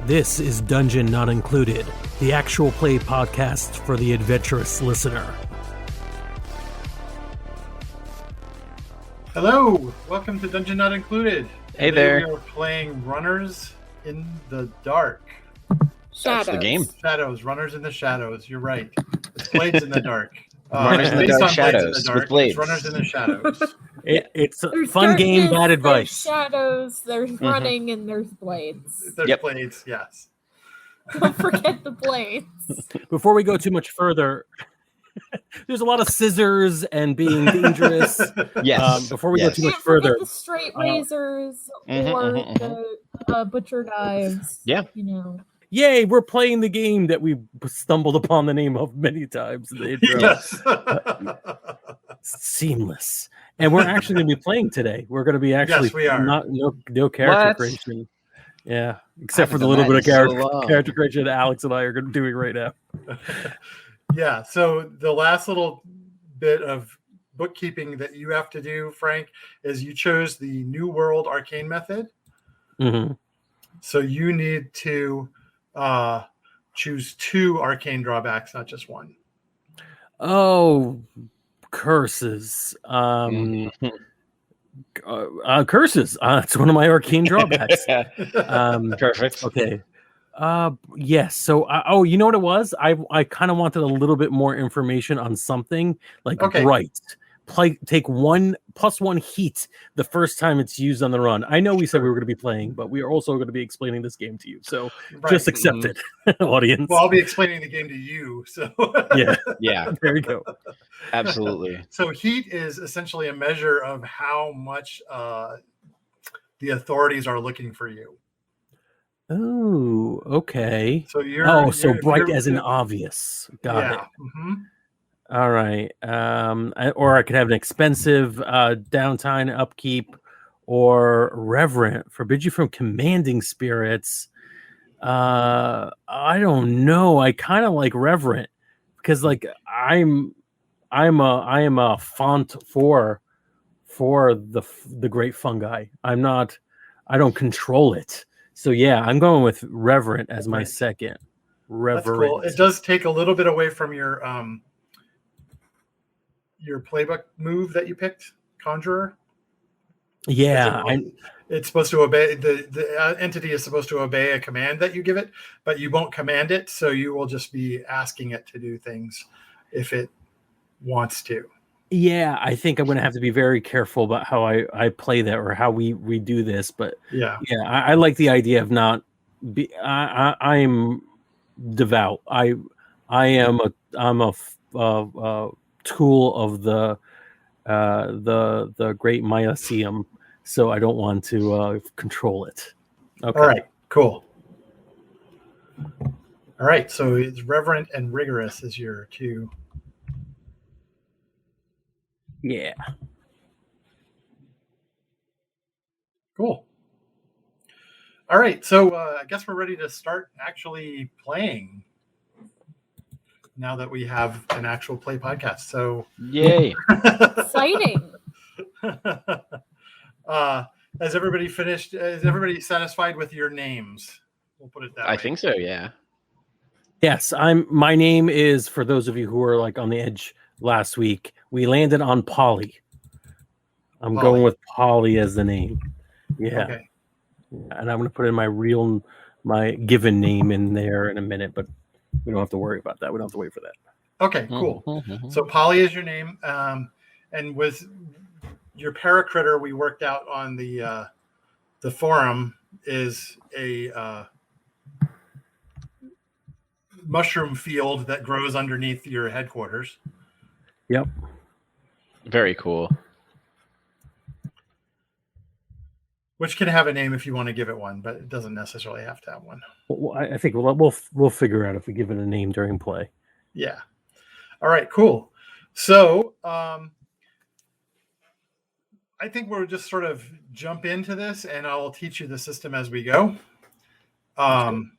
This is Dungeon Not Included, the actual play podcast for the adventurous listener. Hello, welcome to Dungeon Not Included. Hey Today there. We are playing Runners in the Dark. That's the game. Shadows, Runners in the Shadows. You're right. It's Blades in the Dark. Runners in the based Dark on Blades Shadows in the Dark. with blades. It's Runners in the Shadows. It's a There's fun game, darkness, bad advice. There's shadows, there's running, and there's blades. There's Yep. Blades, yes. Don't forget the blades. Before we go too much further, there's a lot of scissors and being dangerous. Yes. Before we go too much Can't forget further, the straight razors Mhm, or mhm, the butcher knives. Yeah. You know. yay, we're playing the game that we stumbled upon the name of many times in the intro. Yes. Seamless. And we're actually going to be playing today. We're going to be actually Yes, we are. no character What? creation. Yeah, except for haven't the little done bit of that in so long. character creation that Alex and I are doing right now. Yeah, so the last little bit of bookkeeping that you have to do, Frank, is you chose the New World Arcane method. Mm-hmm. So you need to choose 2 arcane drawbacks, not just one. Oh, curses. Mhm. Curses. It's one of my arcane drawbacks. Perfect. Okay. Yes. So, you know what it was? I kind of wanted a little bit more information on something like Okay. bright. Take 1+1 heat the first time it's used on the run. I know we said we were going to be playing, but we are also going to be explaining this game to you. So Right. just accept it, audience. Well, I'll be explaining the game to you. So Yeah, Yeah, there you go. absolutely. So heat is essentially a measure of how much the authorities are looking for you. Oh, okay. So you're Bright as in obvious. Got it. Mhm. All right. Or I could have an expensive downtime upkeep, or reverent, forbid you from commanding spirits. I don't know. I kind of like reverent because, like, I am a font for the great fungi. I don't control it. So yeah, I'm going with reverent as my second. Reverent. That's cool. It does take a little bit away from your playbook move that you picked, Conjurer. Yeah, It's supposed to obey the entity is supposed to obey a command that you give it, but you won't command it, so you will just be asking it to do things if it wants to. Yeah, I think I'm going to have to be very careful about how I play that, or how we do this. But Yeah, I like the idea of not be. I'm devout. I'm a tool of the great Mycelium, so I don't want to control it. Okay. All right, cool. All right, so it's reverent and rigorous is your 2. Yeah. Cool. All right, so I guess we're ready to start actually playing now that we have an actual play podcast. So Yay. Exciting. has everybody finished? Is everybody satisfied with your names? We'll put it that way. I think so, yeah. Yes, my name is, for those of you who were like on the edge last week, we landed on Polly. I'm Polly. going with Polly as the name. Yeah. Okay. And I'm going to put in my given name in there in a minute, but we don't have to worry about that. We don't have to wait for that. Okay, cool. Mhm. So Polly is your name. And with your paracritter we worked out on the forum is a mushroom field that grows underneath your headquarters. Yep. Very cool. Which can have a name if you want to give it one, but it doesn't necessarily have to have one. Well, I think we'll figure out if we give it a name during play. Yeah. All right, cool. So I think we'll just sort of jump into this, and I'll teach you the system as we go. And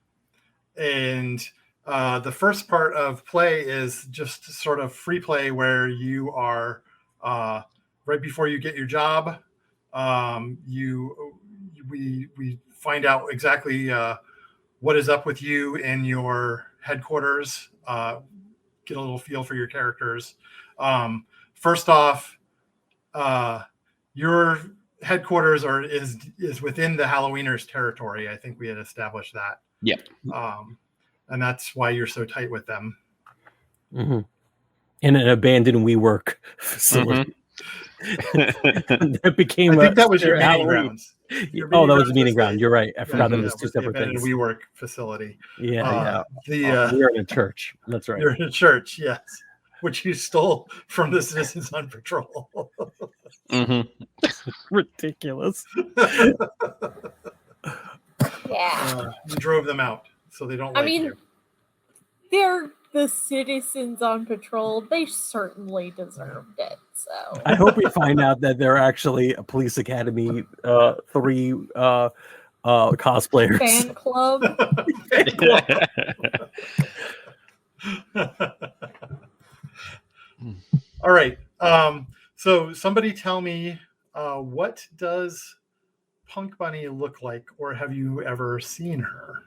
the first part of play is just sort of free play, where you are right before you get your job. We find out exactly what is up with you in your headquarters. Get a little feel for your characters. First off, your headquarters is within the Halloweeners territory. I think we had established that. Yep. And that's why you're so tight with them. Mm-hmm. In an abandoned WeWork facility. That became. I think that was your meeting Halloween. grounds. That was the meeting ground. You're right. I forgot that it was two separate the things. WeWork facility. Yeah. We're in a church. That's right. You're in a church, yes, which you stole from the Citizens on Patrol. Ridiculous. Yeah. You drove them out, so they don't. I like mean, you. they're the Citizens on Patrol. They certainly deserved it. So I hope we find out that they're actually a Police Academy 3 cosplayers. fan club. All right. So somebody tell me, what does Punk Bunny look like, or have you ever seen her?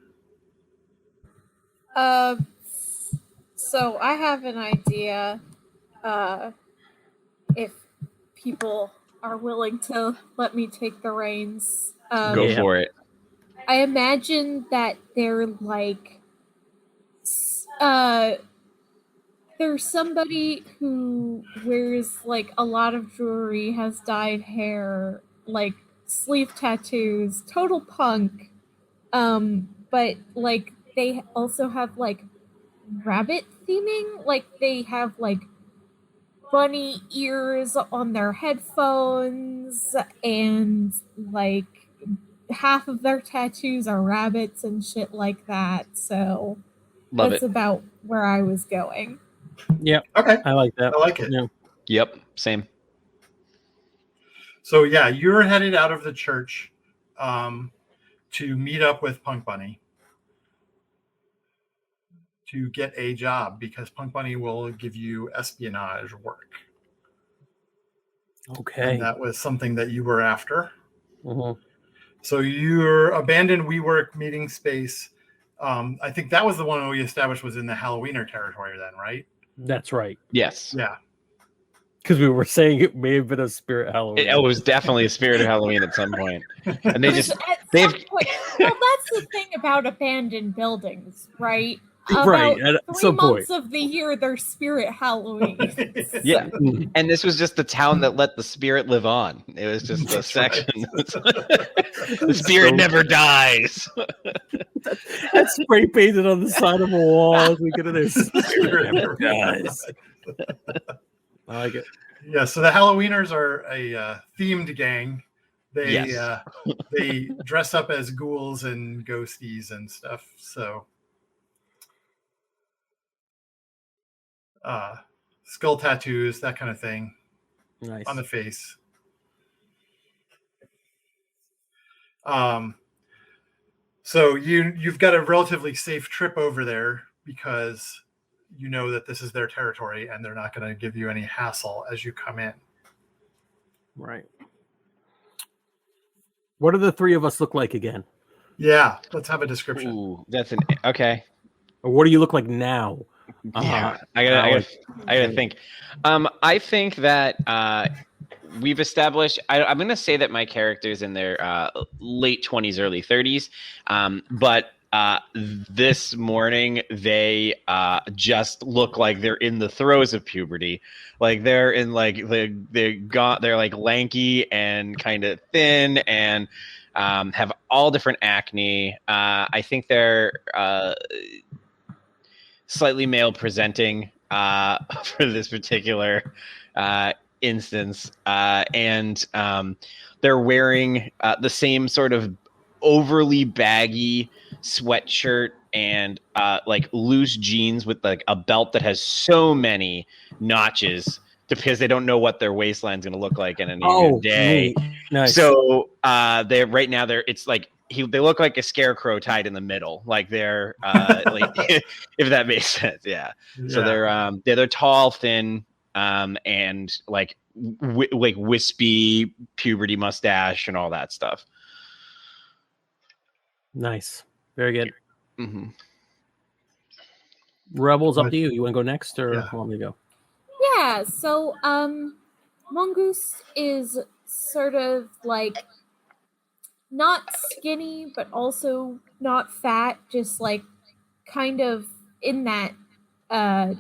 So I have an idea. If people are willing to let me take the reins. Go for it. I imagine that they're like, there's somebody who wears like a lot of jewelry, has dyed hair, like sleeve tattoos, total punk. But like they also have like rabbit theming, like they have like bunny ears on their headphones, and like half of their tattoos are rabbits and shit like that. So that's about where I was going. Yeah. Okay. I like that. I like it. Yeah. Yep. Same. So yeah, you're headed out of the church to meet up with Punk Bunny to get a job, because Punk Bunny will give you espionage work. Okay. And that was something that you were after. Mm-hmm. So your abandoned WeWork meeting space, I think that was the one we established was in the Halloweener territory then, right? That's right. Yes. Yeah. Because we were saying it may have been a spirit Halloween. It was definitely a spirit of Halloween at some point. And Well, that's the thing about abandoned buildings, right? Right, at some 3 months of the year, they're spirit Halloween. Yeah. And this was just the town that let the spirit live on. It was just a section. The spirit never dies. That's spray painted on the side of a wall as we get in there. Spirit never dies. I like it. Yeah, so the Halloweeners are a themed gang. They they dress up as ghouls and ghosties and stuff. So skull tattoos, that kind of thing. Nice. On the face. So you've got a relatively safe trip over there, because you know that this is their territory and they're not going to give you any hassle as you come in. Right. What do the three of us look like again? Yeah, let's have a description. Ooh, that's okay. Or what do you look like now? Yeah, I gotta think. I think that we've established. I'm going to say that my character's in their late 20s, early 30s, but this morning they just look like they're in the throes of puberty. Like they're in like they're like lanky and kind of thin and have all different acne. I think they're slightly male presenting for this particular instance, and they're wearing the same sort of overly baggy sweatshirt and like loose jeans with like a belt that has so many notches because they don't know what their waistline's going to look like in any given day. Neat. Nice. So they're right now it's like they look like a scarecrow tied in the middle, like they're like if that makes sense. Yeah. So they're tall, thin, and like like wispy puberty mustache and all that stuff. Nice. Very good. Mm-hmm. Rebels, up to you. You want to go next, or want me to go? Yeah, so Mongoose is sort of like not skinny, but also not fat, just like kind of in that I'd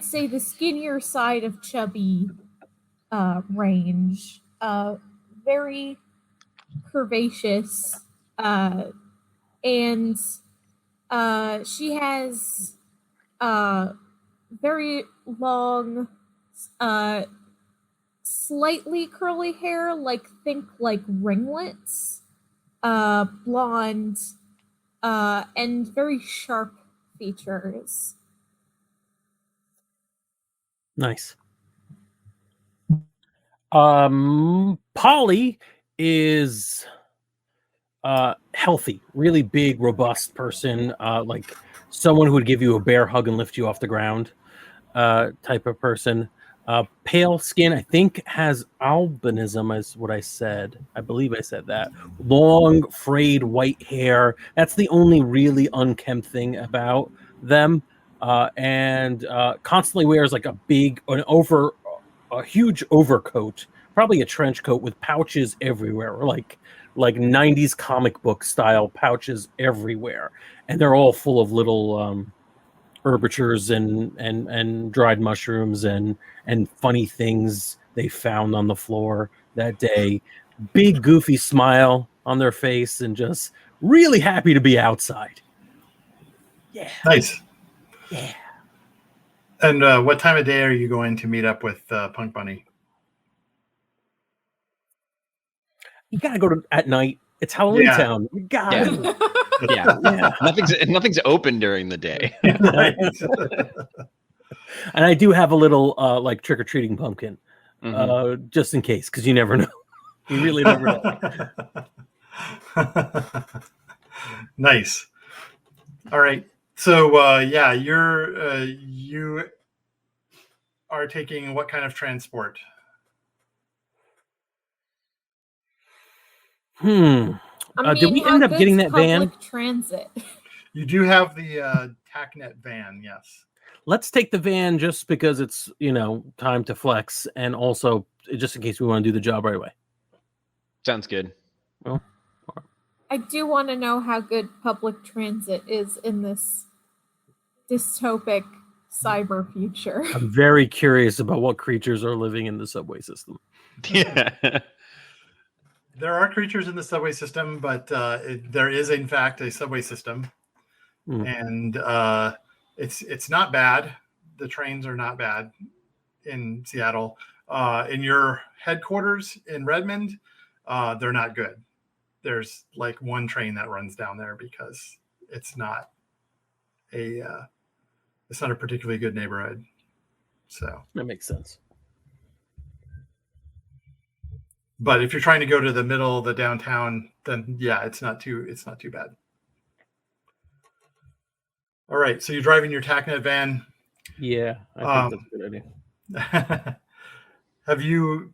say the skinnier side of chubby range. Very curvaceous, and she has very long, slightly curly hair, think like ringlets, blonde, and very sharp features. Nice. Polly is healthy, really big, robust person, like someone who would give you a bear hug and lift you off the ground, type of person. Pale skin, I think has albinism, is what I said. I believe I said that. Long, frayed white hair. That's the only really unkempt thing about them. And constantly wears like a huge overcoat, probably a trench coat with pouches everywhere, or like 90s comic book style pouches everywhere, and they're all full of little herbatures and dried mushrooms and funny things they found on the floor that day. Big goofy smile on their face and just really happy to be outside. Yeah. Nice. Yeah. And what time of day are you going to meet up with Punk Bunny? You gotta go at night. It's Halloween Town. You gotta. Yeah. Nothing's open during the day. And I do have a little like trick-or-treating pumpkin, just in case, because you never know. You really never know. Nice. All right. So you are taking what kind of transport? Did we end up getting that van? Transit. You do have the TACnet van, yes. Let's take the van just because it's, time to flex, and also just in case we want to do the job right away. Sounds good. Well, I do want to know how good public transit is in this dystopic cyber future. I'm very curious about what creatures are living in the subway system. Yeah. There are creatures in the subway system, but there is, in fact, a subway system. And it's not bad. The trains are not bad in Seattle. In your headquarters in Redmond, they're not good. There's like one train that runs down there because it's not a particularly good neighborhood. So that makes sense. But if you're trying to go to the middle of the downtown, then it's not too bad. All right, so you're driving your TACnet van. Yeah, I think that's a good idea. Have you?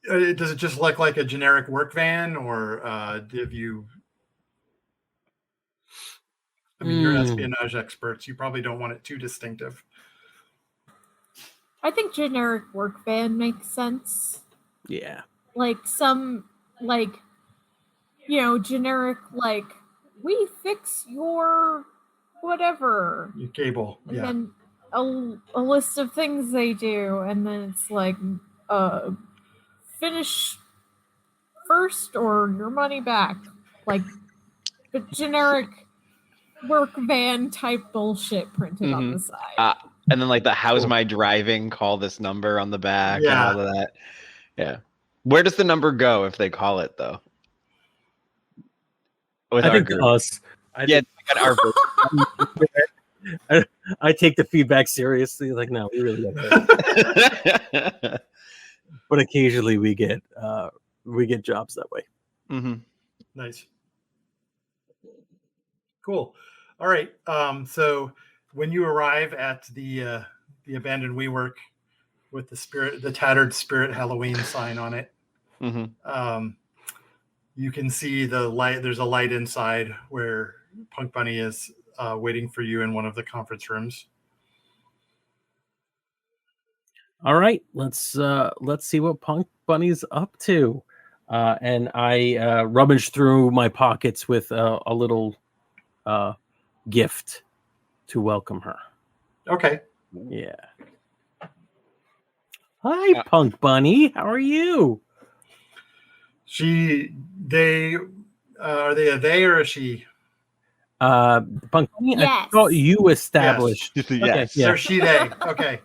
Does it just look like a generic work van, or have you? I mean, you're espionage experts. You probably don't want it too distinctive. I think generic work van makes sense. Yeah. Like some, generic, we fix your whatever. Your cable. And then a list of things they do. And then it's finish first or your money back. Like the generic work van type bullshit printed on the side. And then the how's my driving, call this number on the back and all of that. Yeah. Where does the number go if they call it though? I think to us. I got our I take the feedback seriously. Like, no, we really got but occasionally we get jobs that way. Mm-hmm. Nice. Cool. All right. So when you arrive at the abandoned WeWork with the tattered Spirit Halloween sign on it, Mm-hmm. You can see the light. There's a light inside where Punk Bunny is waiting for you in one of the conference rooms. All right, let's see what Punk Bunny's up to. And I rummage through my pockets with a little gift to welcome her. Okay. Yeah. Hi, Punk Bunny. How are you? They are they a they or a she? Punk Bunny. Yes. I thought you established. Yes. Okay, Yes. yeah. Or she they. Okay.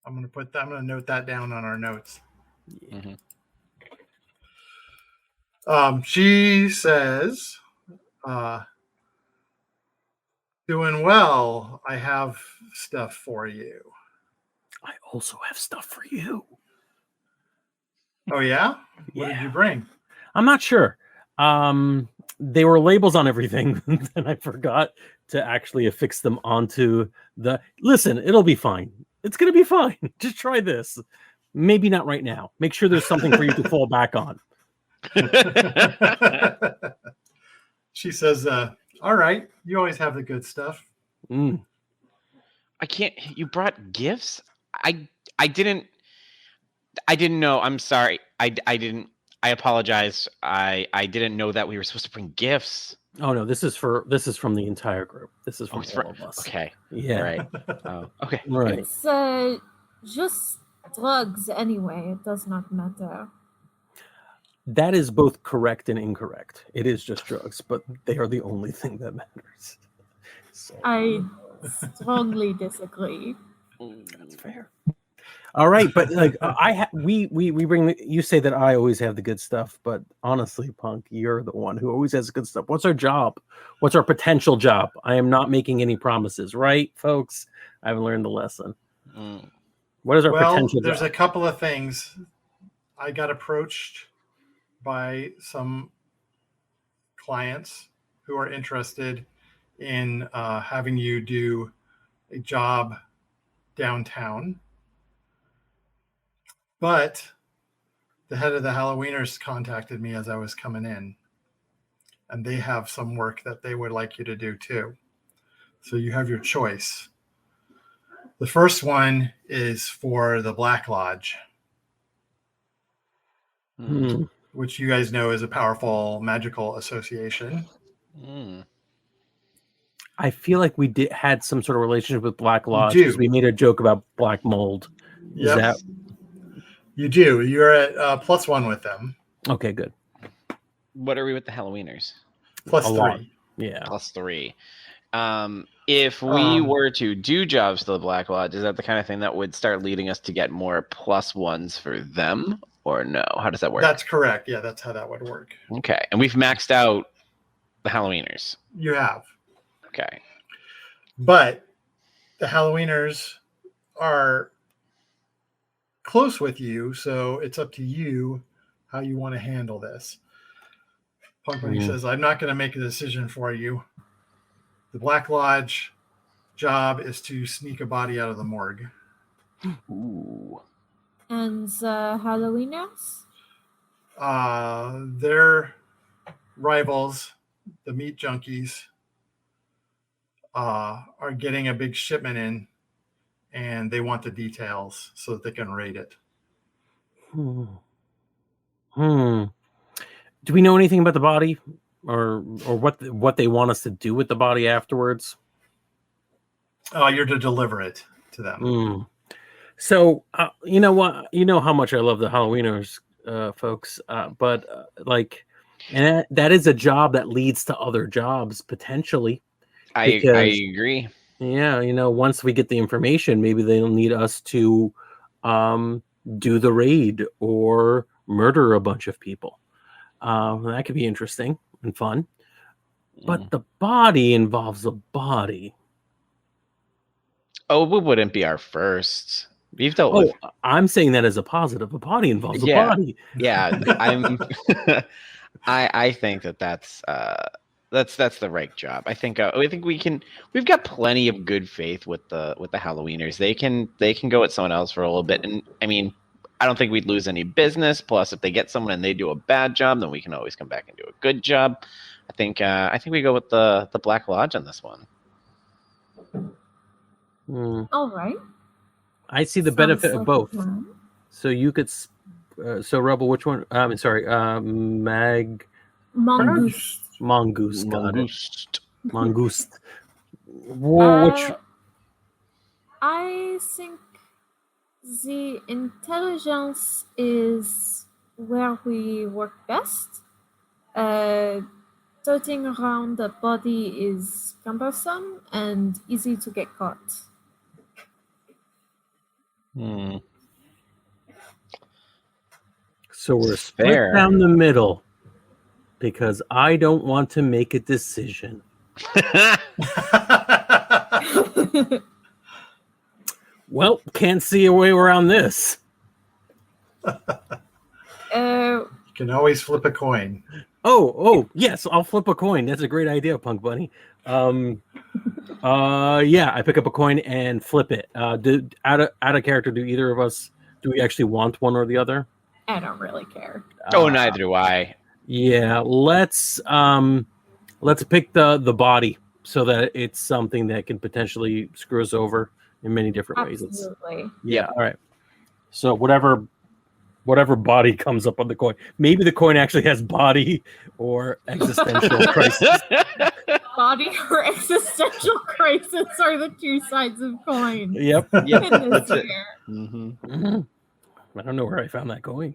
I'm gonna note that down on our notes. Mm-hmm. She says, doing well. I have stuff for you. I also have stuff for you. Oh yeah? What did you bring? I'm not sure. They were labels on everything, and I forgot to actually affix them onto the. Listen, it'll be fine. It's gonna be fine. Just try this. Maybe not right now. Make sure there's something for you to fall back on. She says, all right, you always have the good stuff. Mm. I can't. You brought gifts? I didn't know. I'm sorry. I didn't. I apologize. I didn't know that we were supposed to bring gifts. Oh no, this is from the entire group. This is from all of us. Okay. Yeah. Right. Oh, okay. Right. It's just drugs anyway. It does not matter. That is both correct and incorrect. It is just drugs, but they are the only thing that matters. So, I strongly disagree. that's fair. All right, but like we bring you say that I always have the good stuff, but honestly, Punk, you're the one who always has the good stuff. What's our job? What's our potential job? I am not making any promises, right, folks? I haven't learned the lesson. What is our potential there's job? a couple of things. I got approached by some clients who are interested in having you do a job downtown. But the head of the Halloweeners contacted me as I was coming in, and they have some work that they would like you to do too. So you have your choice. The first one is for the Black Lodge, which you guys know is a powerful magical association. I feel like we had some sort of relationship with Black Lodge because we made a joke about black mold. Is that? You do. You're at +1 with them. Okay, good. What are we with the Halloweeners? +3. Yeah. +3. If we were to do jobs to the Black Lodge, is that the kind of thing that would start leading us to get more +1s for them, or no? How does that work? That's correct. Yeah, that's how that would work. Okay, and we've maxed out the Halloweeners. You have. Okay. But the Halloweeners are close with you, so it's up to you how you want to handle this. Punk Bunny says, I'm not going to make a decision for you. The Black Lodge job is to sneak a body out of the morgue. Ooh. And Halloweeners? Their rivals, the meat junkies, are getting a big shipment in, and they want the details so that they can rate it. Do we know anything about the body, or what they want us to do with the body afterwards? You're to deliver it to them. So you know what? You know how much I love the Halloweeners, folks. But and that is a job that leads to other jobs potentially. I agree. Yeah, once we get the information, maybe they'll need us to do the raid or murder a bunch of people. That could be interesting and fun. But the body involves a body. Oh, it wouldn't be our first. We've dealt with. I'm saying that as a positive. A body involves a body. Yeah, I think that's the right job. I think we've got plenty of good faith with the Halloweeners. They can go with someone else for a little bit, and I mean, I don't think we'd lose any business. Plus, if they get someone and they do a bad job, then we can always come back and do a good job. I think we go with the Black Lodge on this one. All right. I see the benefit of both. So you could, so Rebel, which one? I'm sorry, Mongoose. Mongoose. Which? I think the intelligence is where we work best. Toting around the body is cumbersome and easy to get caught. So we're split down the middle because I don't want to make a decision. Well, can't see a way around this. You can always flip a coin. Oh, yes, I'll flip a coin. That's a great idea, Punk Bunny. Yeah, I pick up a coin and flip it. Out of character, do either of us, do we actually want one or the other? I don't really care. Neither do I. Yeah, let's pick the body so that it's something that can potentially screw us over in many different ways. Absolutely. Yeah, all right. So whatever body comes up on the coin. Maybe the coin actually has body or existential crisis. Body or existential crisis are the two sides of coin. Yep. That's it. Mm-hmm. I don't know where I found that coin,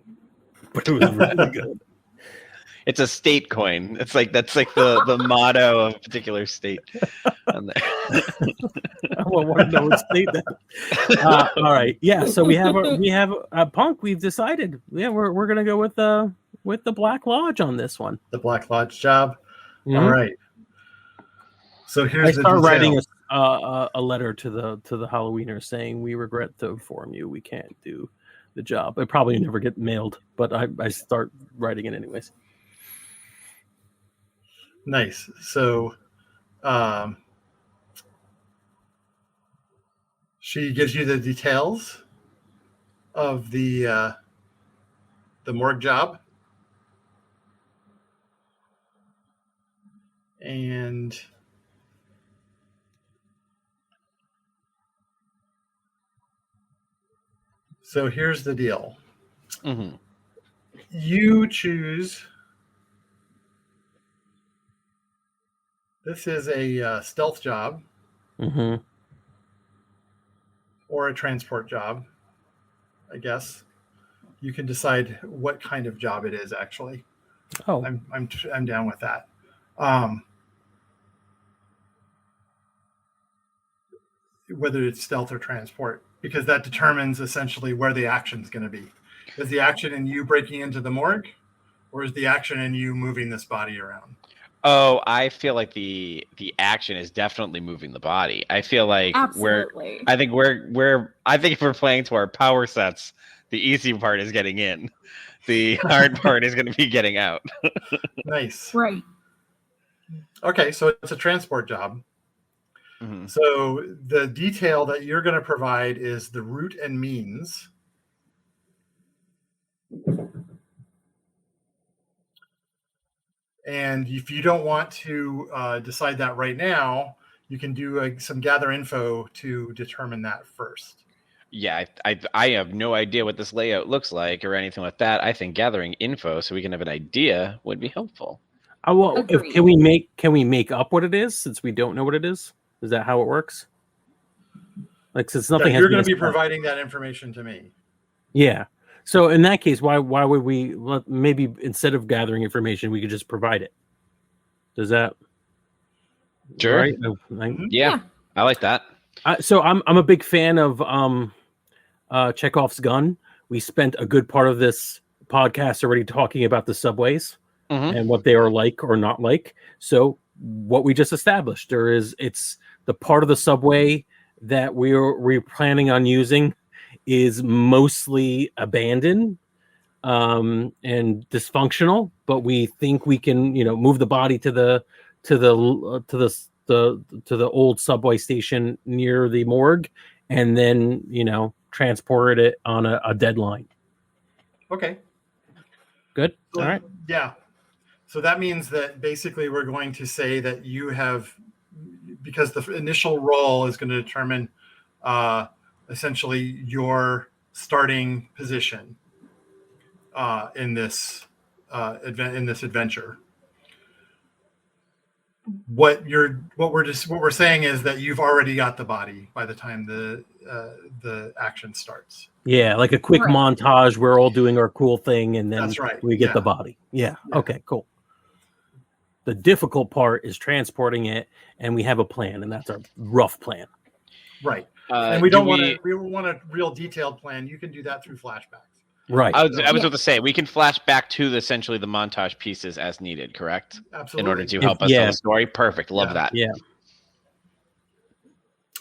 but it was really good. It's a state coin. That's like the motto of a particular state. On there. I want to know what state that. All right, yeah. So we have a Punk. We've decided. Yeah, we're gonna go with the Black Lodge on this one. The Black Lodge job. Mm-hmm. All right. So here's I start writing a letter to the Halloweeners saying we regret to inform you we can't do the job. It probably never get mailed, but I start writing it anyways. Nice. So she gives you the details of the morgue job. And so here's the deal. Mm-hmm. You choose. This is a stealth job. Mm-hmm. Or a transport job, I guess. You can decide what kind of job it is. Actually, I'm down with that. Whether it's stealth or transport, because that determines essentially where the action is going to be. Is the action in you breaking into the morgue, or is the action in you moving this body around? Oh, I feel like the action is definitely moving the body. I feel like Absolutely. I think if we're playing to our power sets, the easy part is getting in. The hard part is going to be getting out. Nice. Right. Okay, so it's a transport job. Mm-hmm. So the detail that you're going to provide is the route and means. And if you don't want to decide that right now, you can do some gather info to determine that first. Yeah, I have no idea what this layout looks like or anything like that. I think gathering info so we can have an idea would be helpful. Can we make up what it is since we don't know what it is? Is that how it works? Like, since nothing you're going to be providing that information to me. Yeah. So in that case, why would we? Maybe instead of gathering information, we could just provide it. Does that? Sure. Right? Yeah, I like that. So I'm a big fan of Chekhov's gun. We spent a good part of this podcast already talking about the subways and what they are like or not like. So what we just established. It's the part of the subway that we're planning on using is mostly abandoned and dysfunctional, but we think we can, move the body to the old subway station near the morgue, and then transport it on a deadline. Okay. Good. So, all right. Yeah. So that means that basically we're going to say that you have, because the initial roll is going to determine essentially your starting position in this adventure. What we're saying is that you've already got the body by the time the action starts. Yeah, like a quick montage. We're all doing our cool thing, and then that's right. We get the body. Yeah. Okay. Cool. The difficult part is transporting it, and we have a plan, and that's our rough plan. Right. And we want a real detailed plan. You can do that through flashbacks. Right. I was about to say, we can flash back to essentially the montage pieces as needed, correct? Absolutely. In order to help us tell the story. Perfect. Love that. Yeah.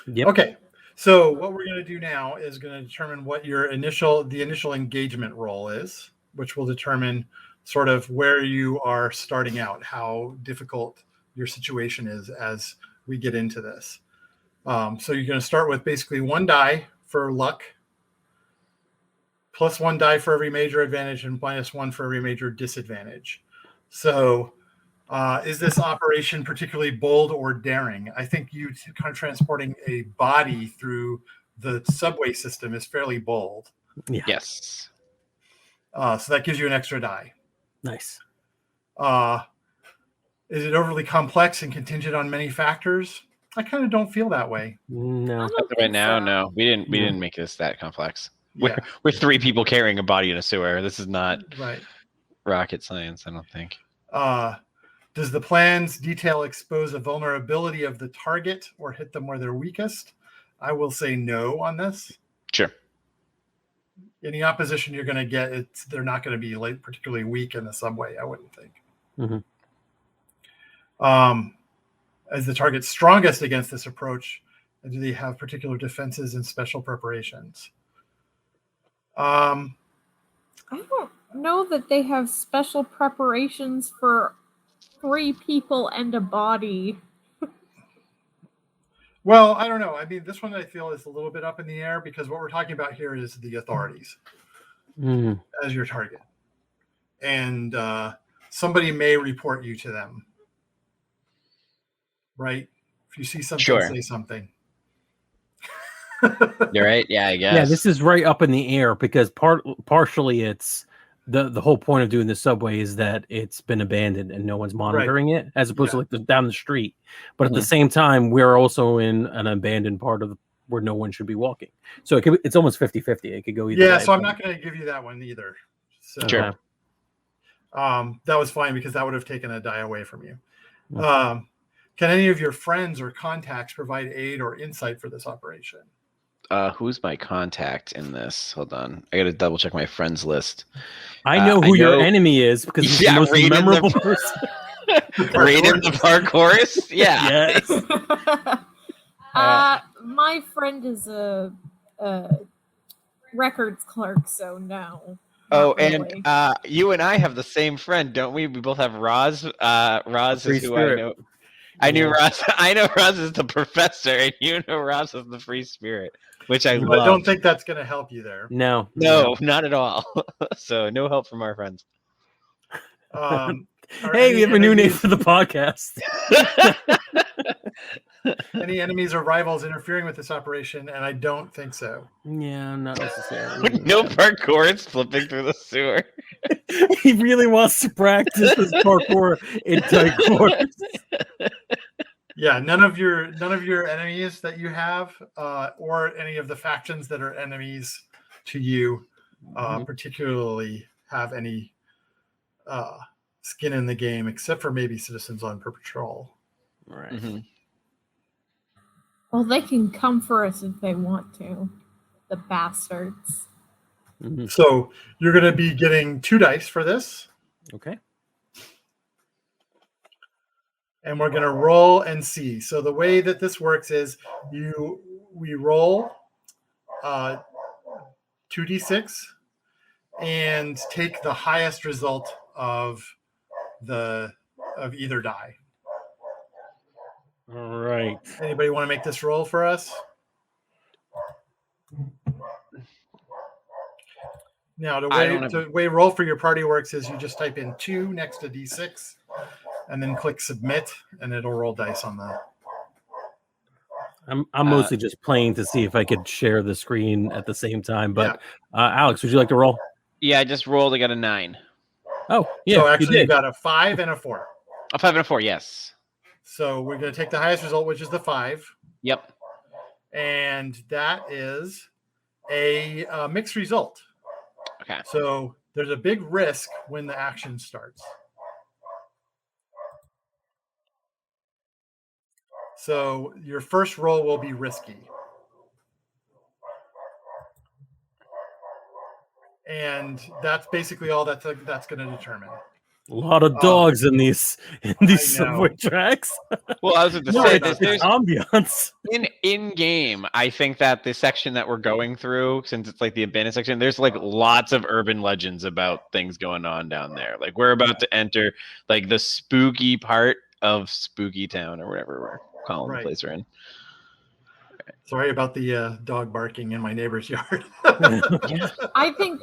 Yep. Okay. So what we're going to do now is going to determine what the initial engagement roll is, which will determine sort of where you are starting out, how difficult your situation is as we get into this. So you're going to start with basically 1 die for luck, plus 1 die for every major advantage, and minus 1 for every major disadvantage. So is this operation particularly bold or daring? I think you kind of transporting a body through the subway system is fairly bold. Yeah. Yes. So that gives you an extra die. Nice. Is it overly complex and contingent on many factors? I kind of don't feel that way. No. Right now, no. We didn't make this that complex. Yeah. We're 3 people carrying a body in a sewer. This is not right. rocket science, I don't think. Does the plan's detail expose a vulnerability of the target or hit them where they're weakest? I will say no on this. Sure. Any opposition you're going to get, they're not going to be particularly weak in the subway, I wouldn't think. Mm-hmm. As the target's strongest against this approach, do they have particular defenses and special preparations? I don't know that they have special preparations for 3 people and a body. Well, I don't know. I mean, this one I feel is a little bit up in the air because what we're talking about here is the authorities as your target. And somebody may report you to them. Right? If you see something, say something. You're right. Yeah, I guess. Yeah, this is right up in the air because partially it's the whole point of doing the subway is that it's been abandoned and no one's monitoring it, as opposed to like down the street. But at the same time, we're also in an abandoned part of where no one should be walking. So it's almost 50-50. It could go either way. So I'm not going to give you that one either. So, sure. That was fine because that would have taken a die away from you. Can any of your friends or contacts provide aid or insight for this operation? Who's my contact in this? Hold on. I got to double check my friends list. I know who your enemy is because he's the most memorable person. Raiden the parkourist? Yeah. Yes. My friend is a records clerk, so no. Oh, really. And you and I have the same friend, don't we? We both have Roz. Roz is who I know. I knew Roz. I know Roz is the professor, and you know Roz is the free spirit, which I love. I don't think that's going to help you there. No, not at all. So no help from our friends. Hey, we have a new name for the podcast. Any enemies or rivals interfering with this operation? And I don't think so. Yeah, not necessarily. No parkour flipping through the sewer. He really wants to practice this parkour in tight quarters. Yeah, none of your enemies that you have, or any of the factions that are enemies to you, particularly have any skin in the game, except for maybe citizens on patrol. Right. Mm-hmm. Well, they can come for us if they want to. The bastards. Mm-hmm. So you're going to be getting 2 dice for this. Okay. and we're going to roll and see. So the way that this works is we roll 2d6 and take the highest result of either die. All right. Anybody want to make this roll for us? Now, the way roll for your party works is you just type in 2 next to d6 and then click submit, and it'll roll dice on the. I'm mostly just playing to see if I could share the screen at the same time. But Alex, would you like to roll? Yeah, I just rolled. I got a 9. Oh, yeah. So actually, you got a 5 and a 4. A 5 and a 4, yes. So we're going to take the highest result, which is the 5. Yep. And that is a mixed result. Okay. So there's a big risk when the action starts. So your first roll will be risky. And that's basically all that's going to determine. A lot of dogs in these subway tracks. Well, I was going to say there's ambiance in game. I think that the section that we're going through, since it's like the abandoned section, there's like lots of urban legends about things going on down there. Like we're about to enter like the spooky part of Spooky Town or whatever we're calling the place we're in. Sorry about the dog barking in my neighbor's yard. I think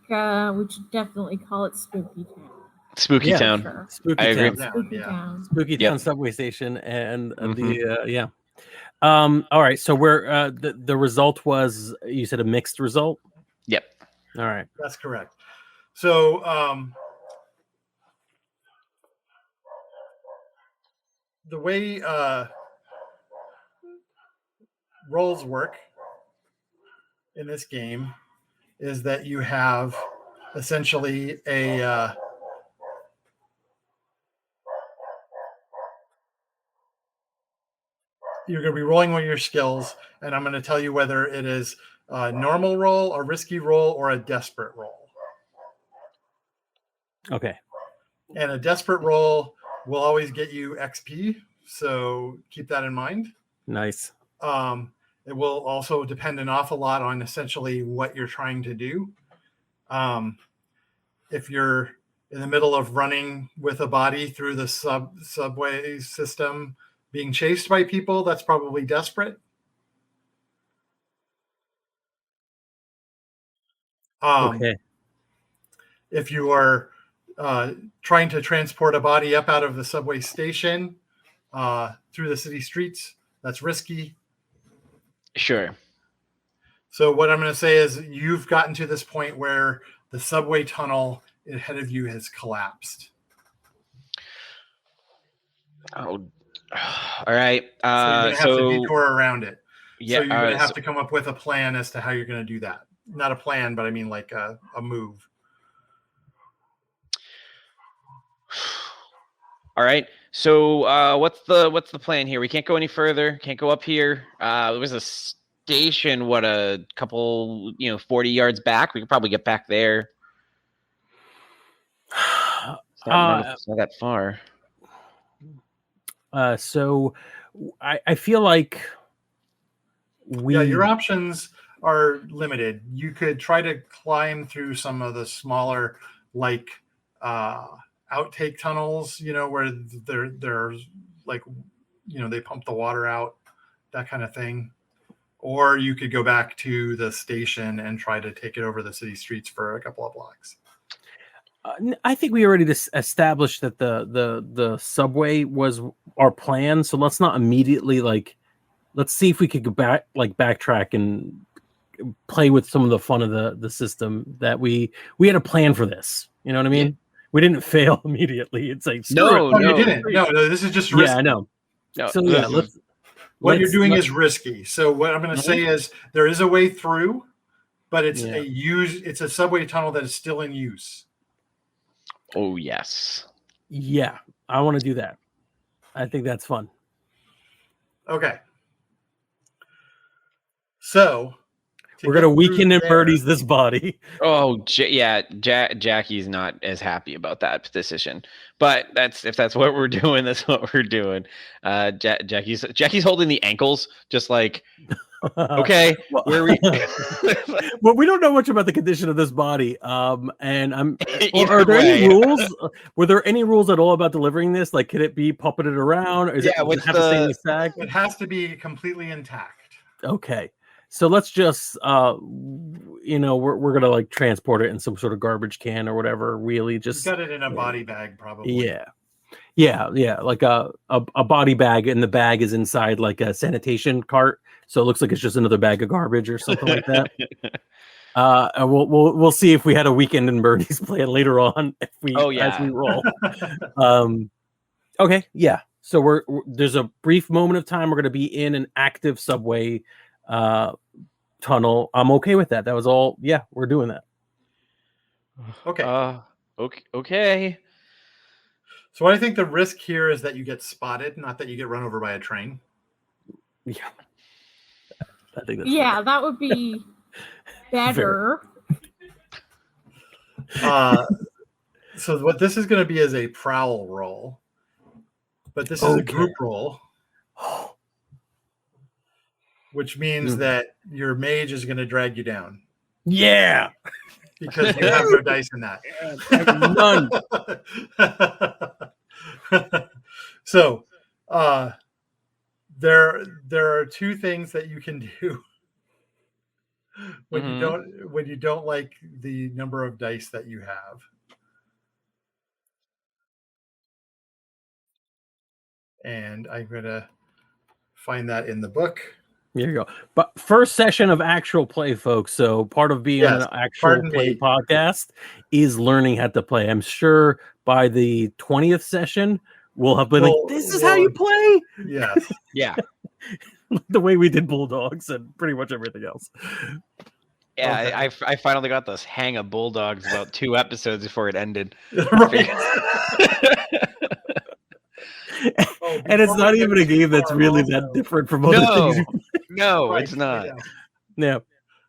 we should definitely call it Spooky Town. Spooky Town. Sure. Spooky I agree. Town. Spooky Town. Spooky Town subway station and all right. So we're the result was, you said, a mixed result? Yep. All right. That's correct. So the way roles work in this game is that you have essentially you're going to be rolling one of your skills, and I'm going to tell you whether it is a normal roll, a risky roll, or a desperate roll. Okay. And a desperate roll will always get you XP, so keep that in mind. Nice. It will also depend an awful lot on essentially what you're trying to do. If you're in the middle of running with a body through the subway system, being chased by people, that's probably desperate. Okay. If you are trying to transport a body up out of the subway station through the city streets, that's risky. Sure. So what I'm going to say is you've gotten to this point where the subway tunnel ahead of you has collapsed. Oh, all right. So you're going to have to detour around it. Yeah, so you're going to have to come up with a plan as to how you're going to do that. Not a plan, but I mean like a move. All right. So what's the plan here? We can't go any further. Can't go up here. There was a station, a couple, 40 yards back. We could probably get back there. It's not that far. So I feel like your options are limited. You could try to climb through some of the smaller, like outtake tunnels, where there's like, they pump the water out, that kind of thing. Or you could go back to the station and try to take it over the city streets for a couple of blocks. I think we already established that the subway was our plan. So let's not immediately let's see if we could go back, backtrack and play with some of the fun of the system. That we had a plan for this. You know what I mean? Yeah. We didn't fail immediately. It's like no, you didn't. No, this is just risky. Yeah, I know. No, so what you're doing is risky. So what I'm going to say is there is a way through, but it's it's a subway tunnel that is still in use. Oh yes. Yeah, I want to do that. I think that's fun. Okay. So We're gonna weaken and birdies this body. Oh, Jackie's not as happy about that decision, but if that's what we're doing, that's what we're doing. Jackie's holding the ankles, just like, okay, where we? Well, we don't know much about the condition of this body. And are there way. any rules? Were there any rules at all about delivering this? Like, could it be puppeted around? Or does it have to stay in the sack? It has to be completely intact. Okay. So let's just, we're gonna like transport it in some sort of garbage can or whatever. Really, just got it in a body bag, probably. Yeah. Like a body bag, and the bag is inside like a sanitation cart, so it looks like it's just another bag of garbage or something like that. And we'll see if we had a weekend in Bernie's plan later on as we roll. Okay, yeah. So there's a brief moment of time we're going to be in an active subway tunnel. I'm okay with that. That was all. Yeah, we're doing that. Okay. Okay. So I think the risk here is that you get spotted, not that you get run over by a train. Yeah. I think that's fair. That would be better. So what this is going to be is a prowl roll, but this is a group roll. Which means that your mage is going to drag you down. Yeah. Because you have no dice in that. None. So there are two things that you can do when you don't like the number of dice that you have. And I'm going to find that in the book. There you go. But first session of actual play, folks. So part of being an actual play podcast is learning how to play. I'm sure by the 20th session, we'll have been this is how you play? Yes. Yeah. The way we did Bulldogs and pretty much everything else. Yeah, okay. I finally got this hang of Bulldogs about 2 episodes before it ended. And it's not even a game that's really that different from other things. No, right, it's not. Yeah.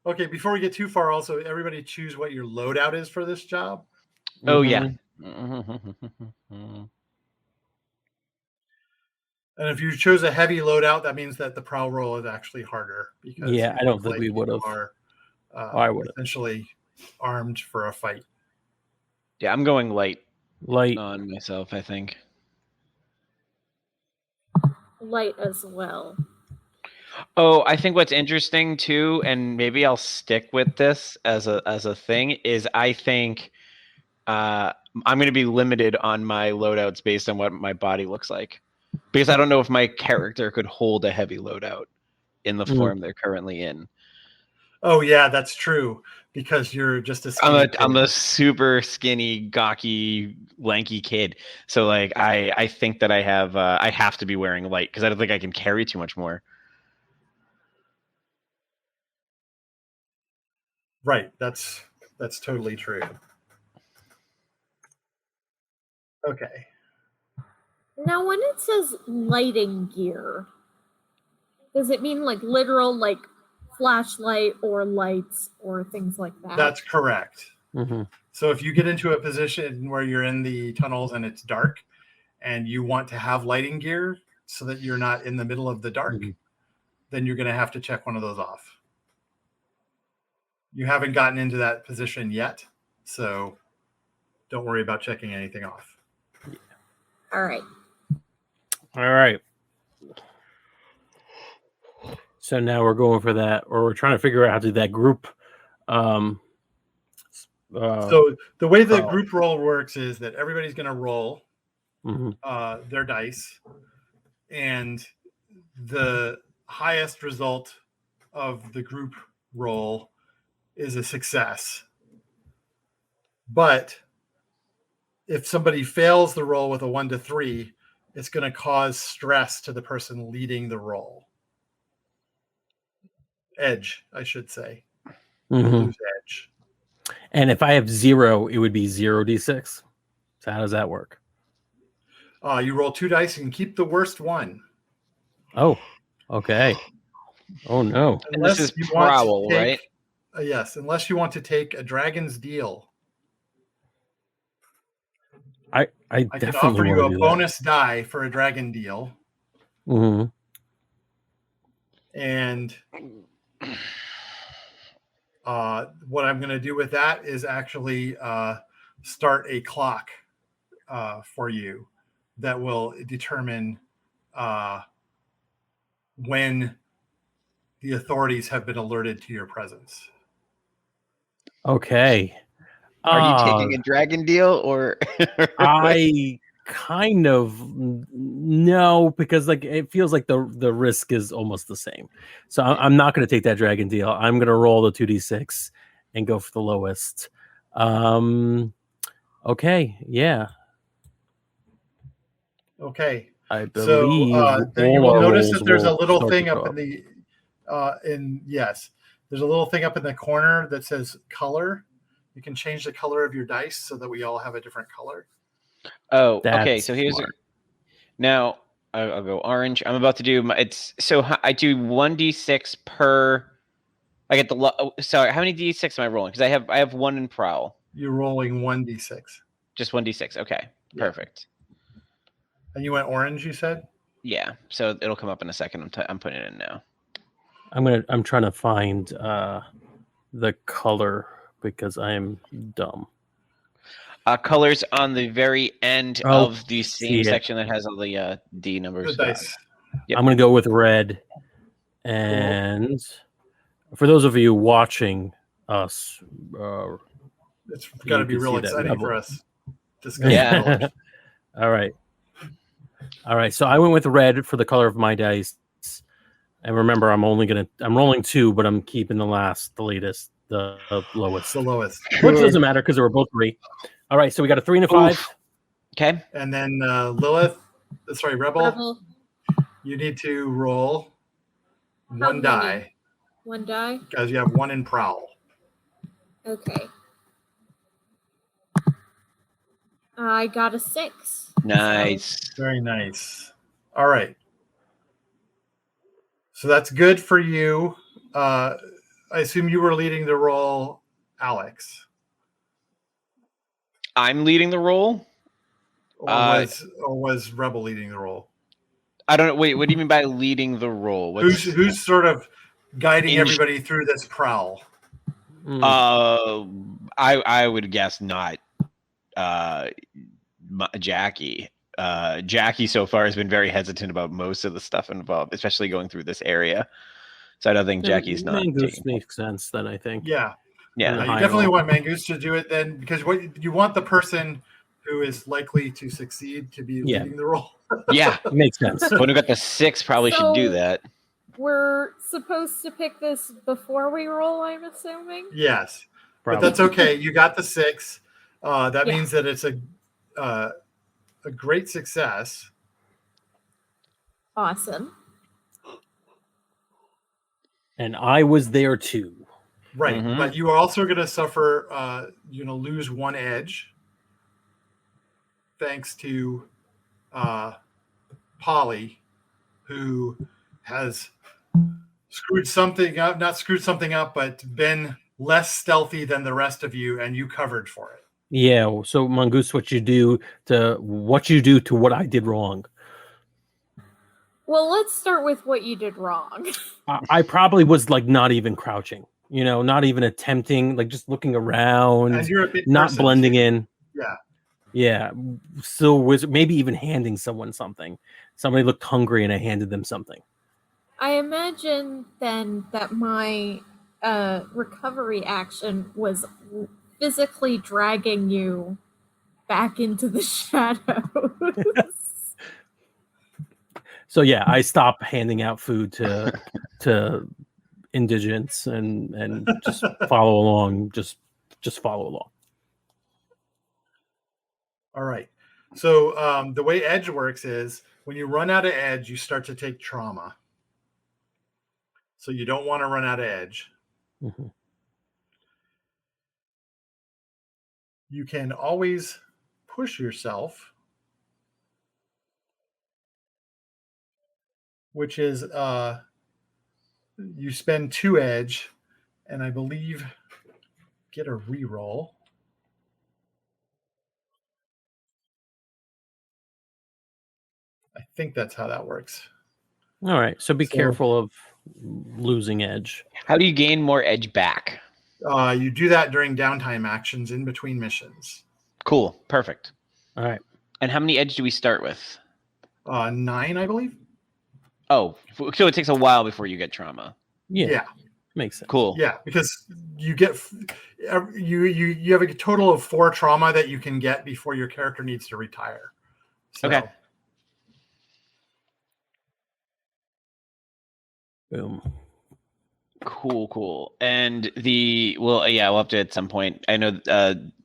Okay, before we get too far, also, everybody choose what your loadout is for this job. Oh, yeah. And if you chose a heavy loadout, that means that the prowl roll is actually harder. Because I don't think we would have. I would essentially armed for a fight. Yeah, I'm going light on myself, I think. Light as well. Oh, I think what's interesting too, and maybe I'll stick with this as a thing, is I think I'm going to be limited on my loadouts based on what my body looks like, because I don't know if my character could hold a heavy loadout in the form they're currently in. Oh yeah, that's true. Because you're just I'm a super skinny, gawky, lanky kid. So like I think that I have to be wearing light because I don't think I can carry too much more. Right. That's totally true. Okay. Now when it says lighting gear, does it mean like literal like flashlight or lights or things like that? That's correct. Mm-hmm. So if you get into a position where you're in the tunnels and it's dark and you want to have lighting gear so that you're not in the middle of the dark, then you're going to have to check one of those off. You haven't gotten into that position yet, so don't worry about checking anything off. All right. So now we're going for that, or we're trying to figure out how to do that group. So the way the group roll works is that everybody's going to roll their dice, and the highest result of the group roll is a success. But if somebody fails the roll with a 1 to 3, it's going to cause stress to the person leading the roll. Edge, I should say. Lose edge. And if I have 0, it would be 0d6. So how does that work? You roll 2 dice and keep the worst one. Oh, okay. Oh no. And this is prowl, right? Yes, unless you want to take a dragon's deal. I I can definitely offer you want a to do bonus die for a dragon deal. that. Mm-hmm. And what I'm going to do with that is actually start a clock for you that will determine when the authorities have been alerted to your presence. Okay. Are you taking a dragon deal or? I kind of no, because like it feels like the risk is almost the same. So I'm not going to take that dragon deal. I'm going to roll the 2d6 and go for the lowest. Okay, yeah. Okay. I So believe you all will our notice rolls that there's a will little start to thing up show in the there's a little thing up in the corner that says color. You can change the color of your dice so that we all have a different color. Oh, okay. That's So here's smart. now I'll go orange. I'm about to do I do 1d6 per. I get sorry, how many d6 am I rolling? Because I have 1 in prowl. You're rolling 1d6. Just 1d6. Okay, Yeah. perfect. And you went orange, you said? Yeah, so it'll come up in a second. I'm putting it in now. I'm trying to find the color because I am dumb. Colors on the very end Oh, of the see same it. section that has all the D numbers. The dice. Yep. I'm going to go with red. And for those of you watching us, It's got to be can real see that exciting rebel. for us. Discussing Yeah. colors. All right. So I went with red for the color of my dice. And remember, I'm rolling 2, but I'm keeping the latest, the lowest. The lowest. Which doesn't matter because they were both 3. All right, so we got a 3 and a 5. Oof. Okay. And then Rebel. You need to roll one die. One die? Because you have 1 in prowl. Okay. I got a 6. Nice. Very nice. All right. So that's good for you. I assume you were leading the roll, Alex. I'm leading the roll. Or was Rebel leading the roll? I don't know. Wait, what do you mean by leading the roll? Who's sort of guiding everybody through this prowl? I would guess not Jackie. Jackie so far has been very hesitant about most of the stuff involved, especially going through this area. So I don't think Jackie's not. Mangoose makes sense then, I think. Yeah. Yeah. You definitely want Mangoose to do it then, because what you want the person who is likely to succeed to be leading the role. Yeah, makes sense. When we got the 6, probably should do that. We're supposed to pick this before we roll, I'm assuming? Yes. Probably. But that's okay. You got the 6. That means that it's a great success. Awesome. And I was there too. Right. Mm-hmm. But you are also going to suffer, lose 1 edge. Thanks to Polly, who has not screwed something up, but been less stealthy than the rest of you, and you covered for it. Yeah. So Mongoose, what you do to what I did wrong? Well, let's start with what you did wrong. I probably was like not even crouching, not even attempting, like just looking around, and you're a big not blending in. Yeah. Yeah. So was maybe even handing someone something. Somebody looked hungry and I handed them something. I imagine then that my recovery action was physically dragging you back into the shadows. So yeah, I stopped handing out food to indigents and just follow along. Just follow along. All right. So the way edge works is when you run out of edge, you start to take trauma. So you don't want to run out of edge. Mm-hmm. You can always push yourself, which is you spend 2 edge, and I believe get a reroll. I think that's how that works. All right. So be So- careful of losing edge. How do you gain more edge back? You do that during downtime actions in between missions. Cool. Perfect. All right. And how many edge do we start with? 9, I believe. Oh, so it takes a while before you get trauma. Yeah. Makes sense. Cool. Yeah, because you get you have a total of 4 trauma that you can get before your character needs to retire. So, Okay. Boom. Cool. And we'll have to at some point. I know.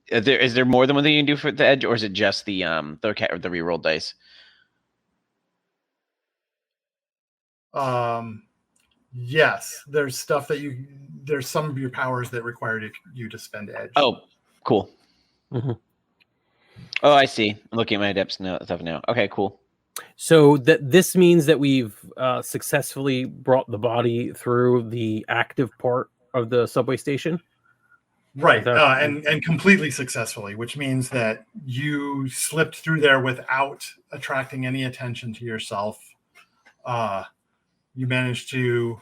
Is there more than one thing you can do for the edge, or is it just the reroll dice? Yes, there's stuff that there's some of your powers that require you to spend edge. Oh, cool. Mm-hmm. Oh, I see. I'm looking at my adepts stuff now. Okay, cool. So this means that we've successfully brought the body through the active part of the subway station. Right, and completely successfully, which means that you slipped through there without attracting any attention to yourself. You managed to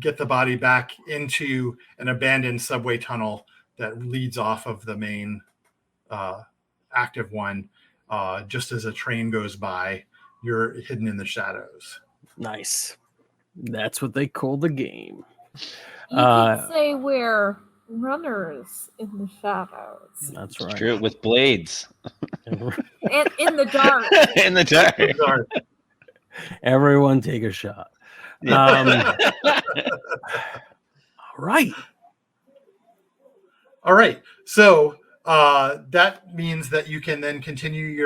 get the body back into an abandoned subway tunnel that leads off of the main active one. Just as a train goes by, you're hidden in the shadows. Nice. That's what they call the game. You could say we're runners in the shadows. That's right. True, with blades. And in the dark. In the dark. Everyone take a shot. Yeah. All right. So that means that you can then continue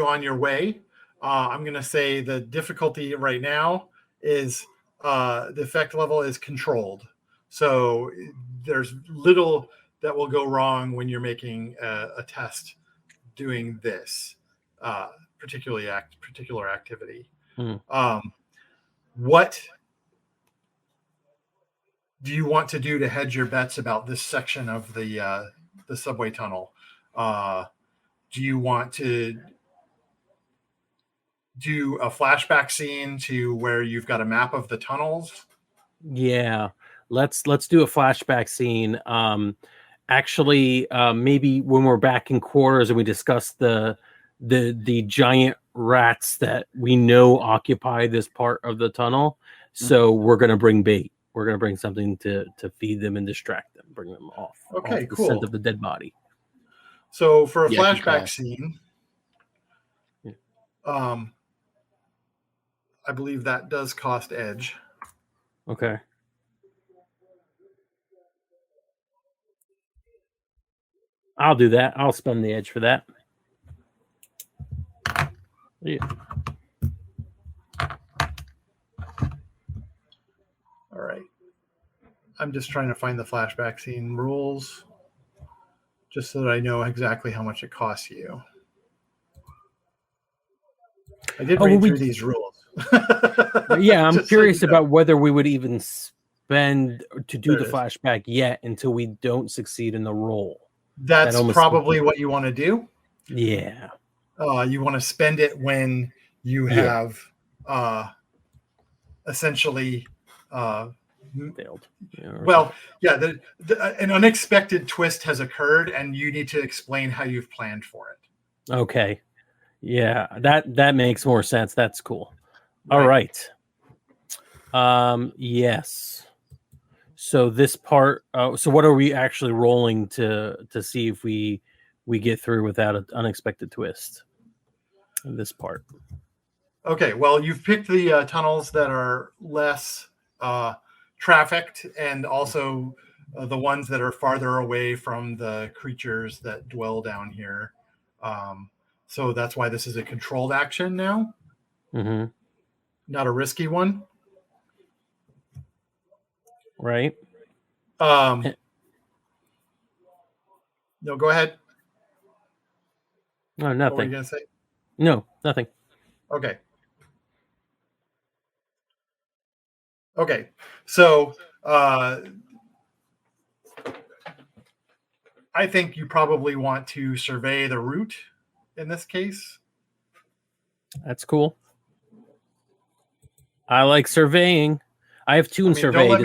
on your way. I'm going to say the difficulty right now is the effect level is controlled. So there's little that will go wrong when you're making a test doing this particular activity. What do you want to do to hedge your bets about this section of the subway tunnel? Do you want to do a flashback scene to where you've got a map of the tunnels? Yeah, let's do a flashback scene. Actually, maybe when we're back in quarters and we discuss the giant rats that we know occupy this part of the tunnel. So we're gonna bring bait. We're gonna bring something to feed them and distract them, bring them off. Okay, off the cool. scent of the dead body. So for a flashback scene, I believe that does cost edge. Okay. I'll do that. I'll spend the edge for that. Yeah. All right. I'm just trying to find the flashback scene rules just so that I know exactly how much it costs you. I did read through these rules. Yeah, I'm curious about whether we would even spend to do the flashback yet until we don't succeed in the roll. That's probably what you want to do. Yeah. You want to spend it when you have essentially failed. An unexpected twist has occurred and you need to explain how you've planned for it. Okay. Yeah, that makes more sense. That's cool. All right. Yes. So this part. So what are we actually rolling to see if we get through without an unexpected twist? In this part. Okay. Well, you've picked the tunnels that are less trafficked, and also the ones that are farther away from the creatures that dwell down here. So that's why this is a controlled action now. Mm-hmm. Not a risky one. Right. No, go ahead. No, nothing. What were you going to say? No, nothing. Okay. Okay, so I think you probably want to survey the route in this case. That's cool. I like surveying. I have two in survey. Don't let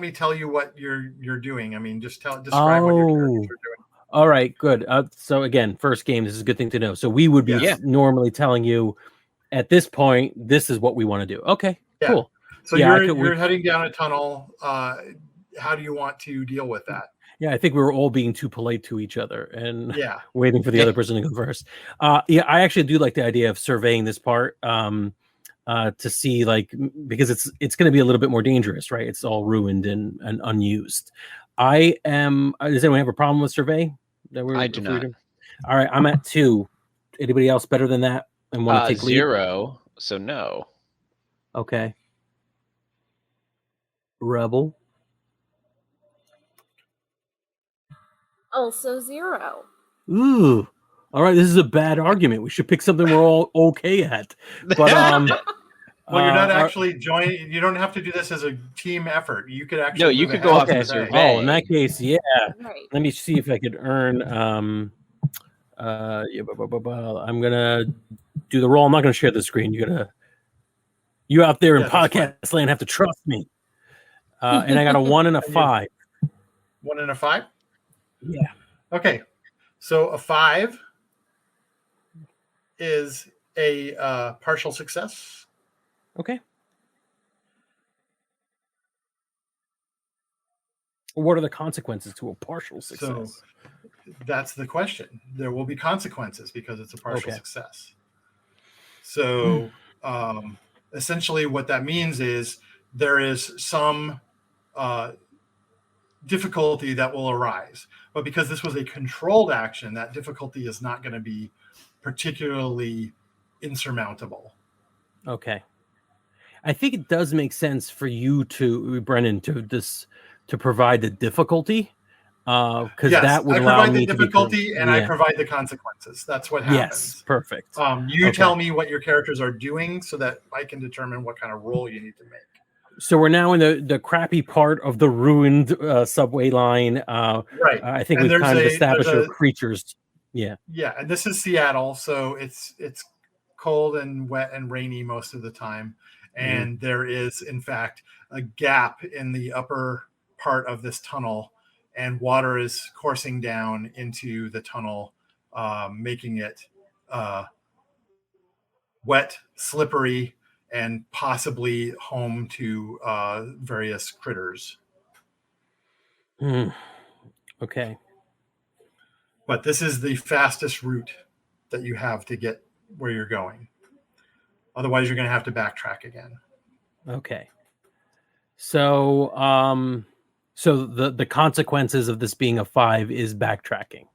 me tell you what you're doing. I mean, describe what your characters are doing. All right, good. So again, first game, this is a good thing to know. So we would be normally telling you at this point, this is what we want to do. Okay, cool. So you're heading down a tunnel. How do you want to deal with that? Yeah, I think we were all being too polite to each other and waiting for the other person to go first. Yeah, I actually do like the idea of surveying this part to see, like, because it's going to be a little bit more dangerous, right? It's all ruined and unused. I am. Does anyone have a problem with survey? I do not. All right, I'm at 2. Anybody else better than that and want to take 0, lead? so no. Okay. Rebel. Also 0. Ooh. All right, this is a bad argument. We should pick something we're all okay at. But well, you're not actually joining. You don't have to do this as a team effort. You could actually. No, you could go off and survey. Oh, in that case, yeah. Right. Let me see if I could earn. I'm gonna do the roll. I'm not gonna share the screen. You out there in podcast land have to trust me. And I got a 1 and a 5. 1 and a 5. Yeah. Okay. So a 5 is a partial success. Okay. What are the consequences to a partial success? So that's the question. There will be consequences because it's a partial success. So essentially what that means is there is some difficulty that will arise. But because this was a controlled action, that difficulty is not going to be particularly insurmountable. Okay. I think it does make sense for you Brennan, to provide the difficulty. Because that would allow me to provide the difficulty and I provide the consequences. That's what happens. Yes, perfect. You tell me what your characters are doing so that I can determine what kind of roll you need to make. So we're now in the crappy part of the ruined subway line. Right. I think we've kind of established your creatures. Yeah. Yeah, and this is Seattle, so it's cold and wet and rainy most of the time. And there is, in fact, a gap in the upper part of this tunnel, and water is coursing down into the tunnel, making it wet, slippery, and possibly home to various critters. Okay. But this is the fastest route that you have to get where you're going. Otherwise, you're going to have to backtrack again. Okay. So, so the consequences of this being a 5 is backtracking.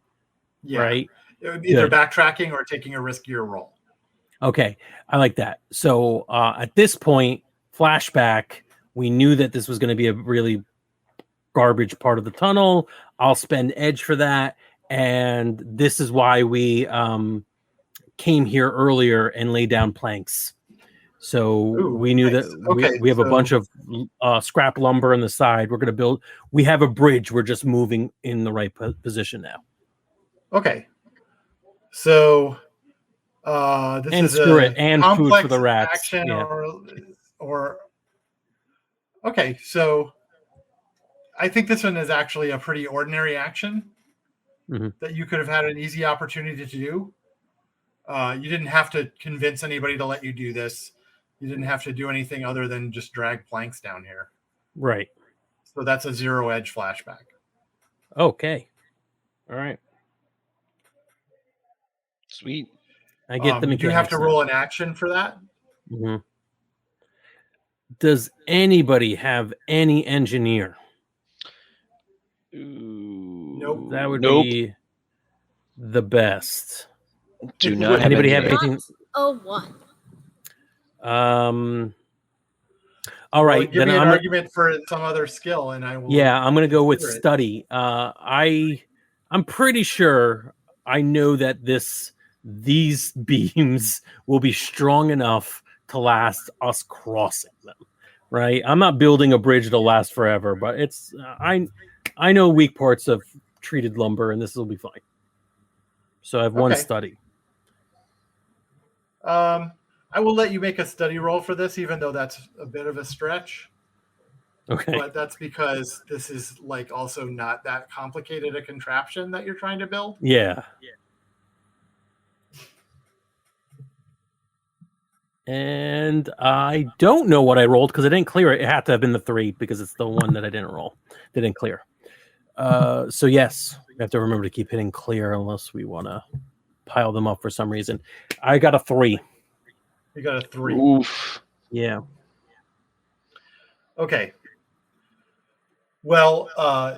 Yeah. Right? It would be either backtracking or taking a riskier roll. Okay, I like that. So at this point, flashback, we knew that this was going to be a really garbage part of the tunnel. I'll spend edge for that. And this is why we came here earlier and laid down planks. So we knew that we have a bunch of scrap lumber on the side. We're going to we have a bridge. We're just moving in the right position now. Okay. So this is and food for the rats. Action or okay, so I think this one is actually a pretty ordinary action that you could have had an easy opportunity to do. You didn't have to convince anybody to let you do this. You didn't have to do anything other than just drag planks down here. Right. So that's a 0 edge flashback. Okay. All right. Sweet. I get the mechanics. You have to roll an action for that. Does anybody have any engineer? Nope. That would be the best. Do not anybody have anything? Oh, 1. All right. Give me an argument for some other skill, and I will. Yeah, I'm going to go with study. I'm pretty sure I know that these beams will be strong enough to last us crossing them. right? I'm not building a bridge to last forever, but it's I know weak parts of treated lumber, and this will be fine. So I have one Okay. study. I will let you make a study roll for this, even though that's a bit of a stretch. Okay. But that's because this is like also not that complicated a contraption that you're trying to build. Yeah. And I don't know what I rolled because I didn't clear it. It had to have been the 3 because it's the one that I didn't roll. Didn't clear. So yes, we have to remember to keep hitting clear unless we want to pile them up for some reason. I got a 3. You got a 3. Oof. Yeah. Okay. Well,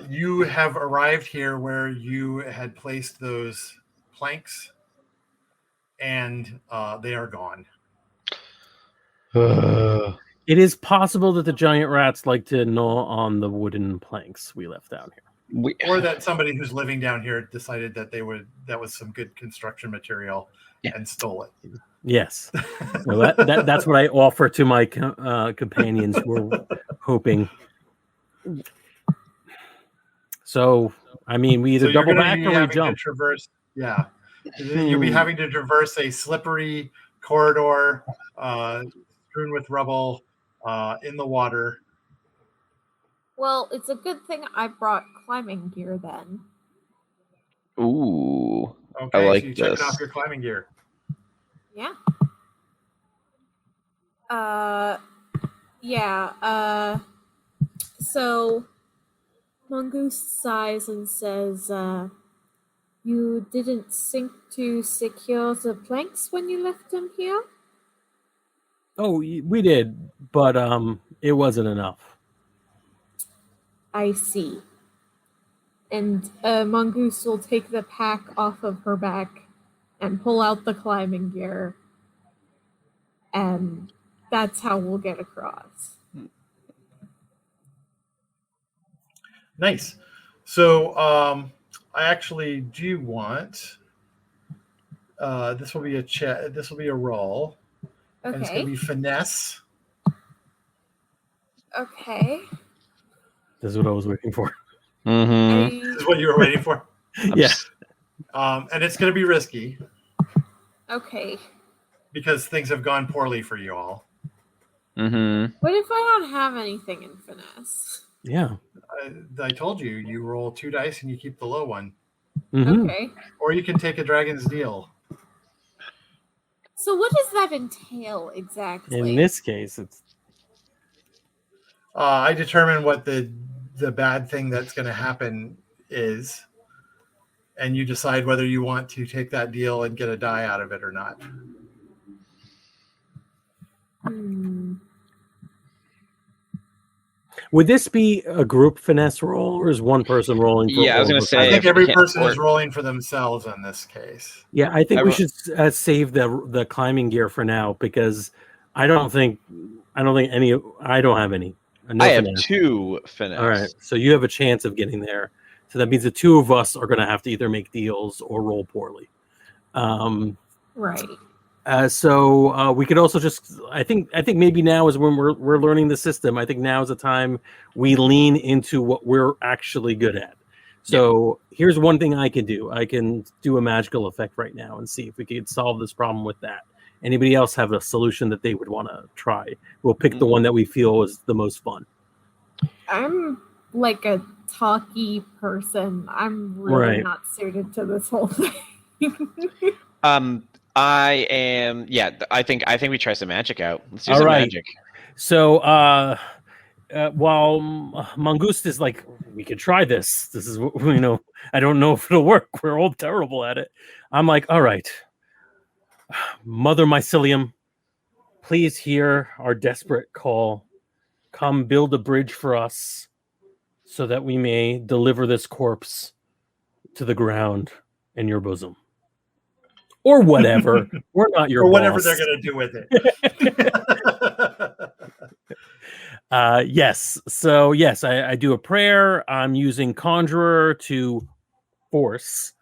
you have arrived here where you had placed those planks, and they are gone. It is possible that the giant rats like to gnaw on the wooden planks we left down here. Or that somebody who's living down here decided that that was some good construction material and stole it. Yes. So that's what I offer to my companions who are hoping. So, I mean, we either double back or we jump. You'll be having to traverse a slippery corridor strewn with rubble in the water. Well, it's a good thing I brought climbing gear then. Ooh. Okay, I like so you this. took off your climbing gear. Yeah. So Mongoose sighs and says, you didn't think to secure the planks when you left them here? Oh, we did, but it wasn't enough. I see. And Mongoose will take the pack off of her back and pull out the climbing gear. And that's how we'll get across. Nice. So I actually do want this will be a roll. Okay. And it's gonna be finesse. Okay. This is what I was waiting for. Mm-hmm. This is what you were waiting for. Yeah. And it's gonna be risky. Okay. Because things have gone poorly for you all. Mm-hmm. What if I don't have anything in finesse? Yeah. I told you, you roll 2 dice and you keep the low one. Mm-hmm. Okay. Or you can take a dragon's deal. So what does that entail exactly? In this case, it's I determine what the bad thing that's going to happen is, and you decide whether you want to take that deal and get a die out of it or not. Would this be a group finesse roll, or is one person rolling? For Yeah, I was going to say. I think every person is rolling for themselves in this case. Yeah, I think we should save the climbing gear for now because I don't have any. I have 2 finesse. All right, so you have a chance of getting there. So that means the 2 of us are going to have to either make deals or roll poorly. Right. So we could also just. I think maybe now is when we're learning the system. I think now is the time we lean into what we're actually good at. So here's one thing I can do. I can do a magical effect right now and see if we could solve this problem with that. Anybody else have a solution that they would want to try? We'll pick the one that we feel is the most fun. I'm like a talky person. I'm really not suited to this whole thing. I am. Yeah, I think we try some magic out. Let's do some magic. So while Mongoose is like, we could try this. This is I don't know if it'll work. We're all terrible at it. I'm like, all right, Mother Mycelium, please hear our desperate call. Come build a bridge for us so that we may deliver this corpse to the ground in your bosom. Or whatever. We're not your boss. Whatever they're going to do with it. Yes. So, yes, I do a prayer. I'm using Conjurer to force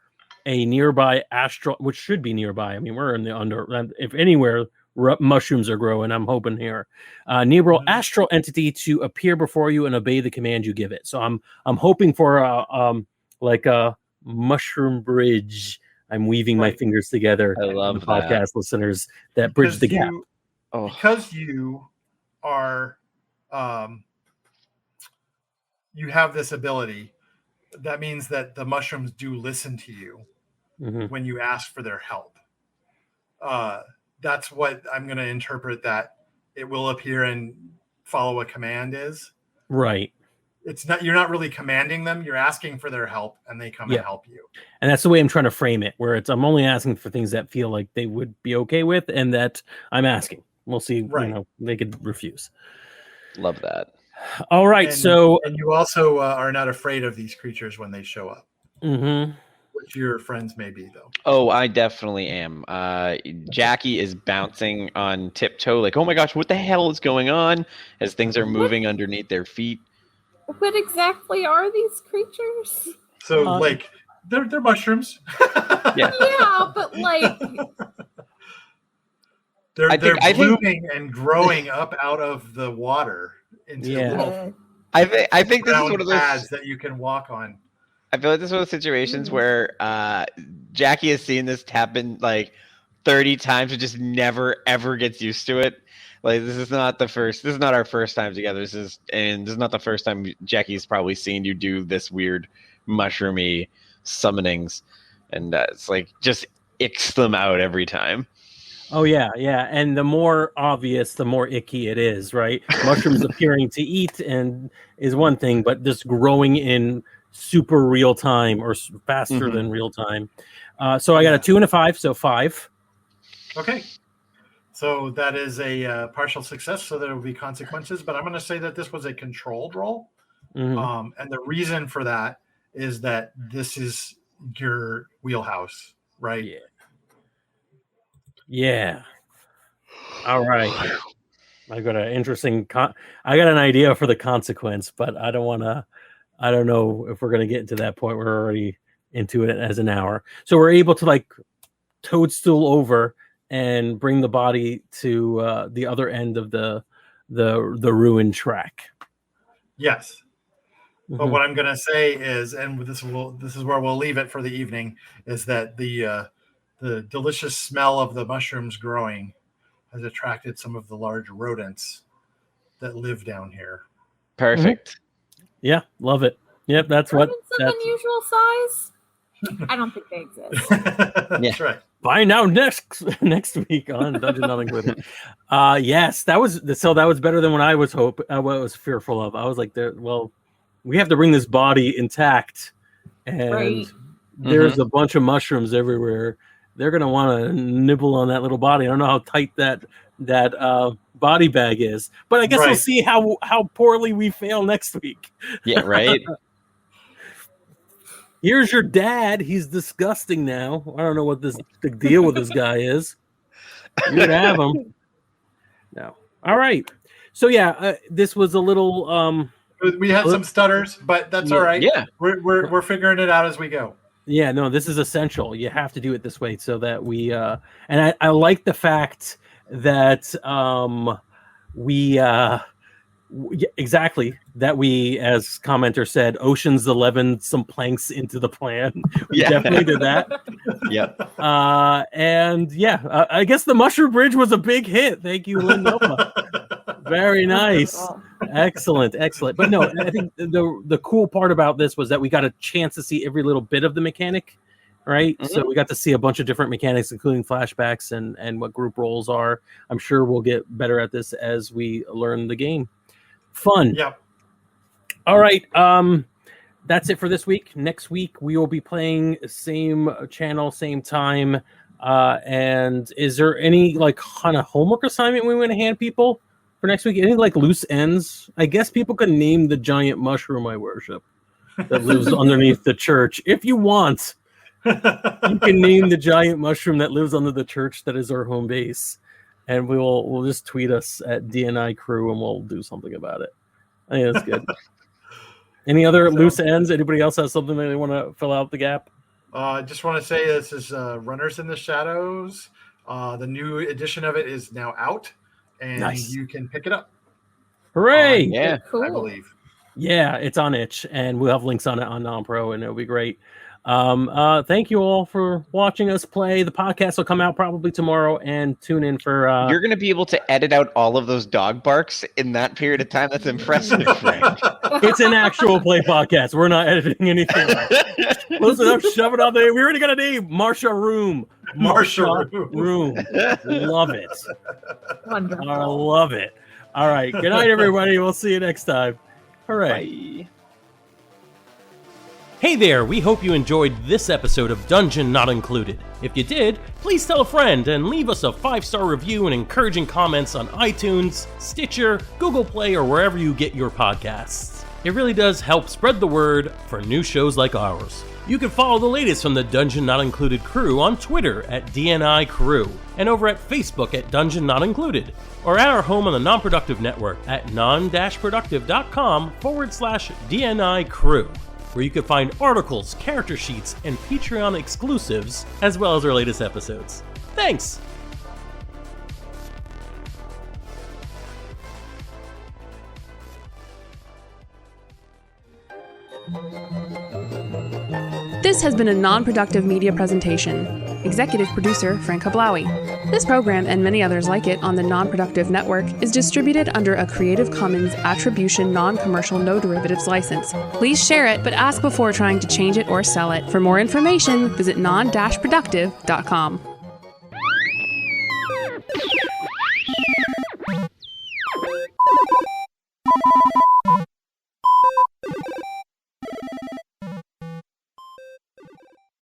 a nearby astral, which should be nearby. I mean, we're in the if anywhere, mushrooms are growing. I'm hoping here. Enable astral entity to appear before you and obey the command you give it. So I'm hoping for like a mushroom bridge. I'm weaving my fingers together. I love the podcast listeners that bridge the gap. Because you are, you have this ability. That means that the mushrooms do listen to you when you ask for their help. That's what I'm going to interpret that it will appear and follow a command is. Right. It's not, you're not really commanding them. You're asking for their help and they come and help you. And that's the way I'm trying to frame it, where I'm only asking for things that feel like they would be okay with and that I'm asking. We'll see. They could refuse. Love that. All right. And you also are not afraid of these creatures when they show up. Which your friends may be, though. Oh, I definitely am. Jackie is bouncing on tiptoe, like, oh my gosh, what the hell is going on? As things are moving underneath their feet. What exactly are these creatures? So, like, they're mushrooms. Yeah, but like, they're blooming and growing up out of the water into little. I think this is one of those pads that you can walk on. I feel like this is one of those situations where Jackie has seen this happen like 30 times and just never ever gets used to it. Like this is not our first time together. This is not the first time Jackie's probably seen you do this weird mushroomy summonings, and it's like just icks them out every time. Oh yeah. And the more obvious, the more icky it is, right? Mushrooms appearing to eat and is one thing, but just growing in super real time or faster than real time. So I got a 2 and a 5, so 5. Okay. So that is a partial success, so there will be consequences, but I'm going to say that this was a controlled roll. And the reason for that is that this is your wheelhouse, right? Yeah. All right. I got an interesting I got an idea for the consequence, but I don't know if we're going to get into that point. We're already into it as an hour. So we're able to like toadstool over and bring the body to the other end of the ruined track. Yes. But what I'm going to say is, and this is where we'll leave it for the evening, is that the delicious smell of the mushrooms growing has attracted some of the large rodents that live down here. Perfect. Yeah, love it. Yep, that's rodents of unusual size. I don't think they exist. That's right. Find out next week on Dungeon Nothing with it. Yes, that was better than what I was what I was fearful of. I was like, we have to bring this body intact, and there's a bunch of mushrooms everywhere. They're gonna want to nibble on that little body. I don't know how tight that body bag is, but I guess we'll see how poorly we fail next week. Yeah, right. Here's your dad. He's disgusting now. I don't know what the deal with this guy is. You're gonna have him. No. All right. So this was a little. We had some stutters, but that's all right. Yeah, we're figuring it out as we go. Yeah, no, this is essential. You have to do it this way so that we. And I like the fact that we. Exactly that we, as commenter said, Ocean's 11 some planks into the plan. We definitely did that. I guess the mushroom bridge was a big hit. Thank you, Linda. Very nice. Excellent. But no, I think the cool part about this was that we got a chance to see every little bit of the mechanic, right? So we got to see a bunch of different mechanics, including flashbacks and what group roles are. I'm sure we'll get better at this as we learn the game. Fun. Yep. All right. That's it for this week. Next week we will be playing same channel, same time. And is there any like kind of homework assignment we want to hand people for next week? Any like loose ends? I guess people can name the giant mushroom I worship that lives underneath the church. If you want, you can name the giant mushroom that lives under the church that is our home base. And we'll just tweet us at DNI crew and we'll do something about it. I think that's good. Any other loose ends? Anybody else has something that they want to fill out the gap? I just want to say this is Runners in the Shadows. The new edition of it is now out, and Nice. you can pick it up. Hooray! Yeah. Cool. I believe. Yeah, it's on itch, and we'll have links on it on Non-Pro, and it'll be great. Thank you all for watching us play. The podcast will come out probably tomorrow, and tune in for You're going to be able to edit out all of those dog barks in that period of time. That's impressive, Frank. it's an actual play podcast. We're not editing anything. Close enough, shove it out there. We already got a name, Marsha Room. Marsha Room. Love it. Wonderful. I love it. All right. Good night, everybody. We'll see you next time. Hooray. Bye. Hey there, we hope you enjoyed this episode of Dungeon Not Included. If you did, please tell a friend and leave us a 5-star review and encouraging comments on iTunes, Stitcher, Google Play, or wherever you get your podcasts. It really does help spread the word for new shows like ours. You can follow the latest from the Dungeon Not Included crew on Twitter at DNI Crew, and over at Facebook at Dungeon Not Included, or at our home on the Non-Productive Network at non-productive.com/DNI Crew, where you can find articles, character sheets, and Patreon exclusives, as well as our latest episodes. Thanks! This has been a non-productive media presentation. Executive producer Frank Hablawi. This program and many others like it on the Non-Productive Network is distributed under a Creative Commons Attribution Non-Commercial No Derivatives license. Please share it, but ask before trying to change it or sell it. For more information, visit non-productive.com.